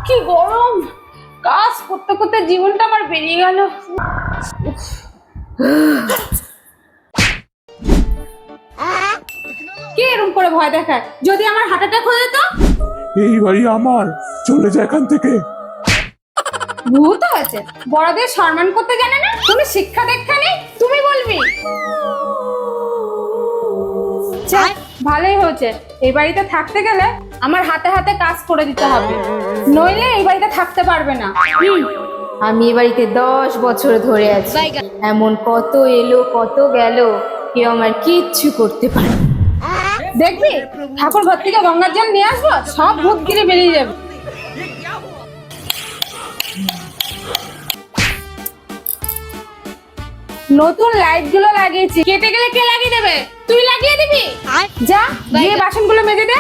কি গরম, কাজ করতে করতে জীবনটা আমার বেরিয়ে গেল। কে এরকম করে ভয় দেখায়? যদি আমার হার্ট অ্যাটাক হয়ে যেত? এই বাড়ি আমার, চলে যা এখান থেকে। ভূত হয়েছে, বড়দের সম্মান করতে জানে না, তুমি শিক্ষা দীক্ষা নেই, তুমি বলবি? যাক, ভালোই হয়েছে, এই বাড়িতে থাকতে গেলে আমার হাতে হাতে কাজ করে দিতে হবে, নইলে এই বাড়িতে থাকতে পারবে না। আমি এ বাড়িতে 10 বছর ধরে আছি, এমন কত এলো কত গেল, কেউ আমার কিচ্ছু করতে পারে না। দেখবি, ঠাকুর ঘর থেকে গঙ্গার জল নিয়ে আসবো, সব ভূত গিরে বেরিয়ে যাবে। নতুন লাইট গুলো লাগিয়েছি, কেটে গেলে কে লাগিয়ে দেবে? তুই লাগিয়ে দিবি? যা গিয়ে বাসনগুলো মেজে দে।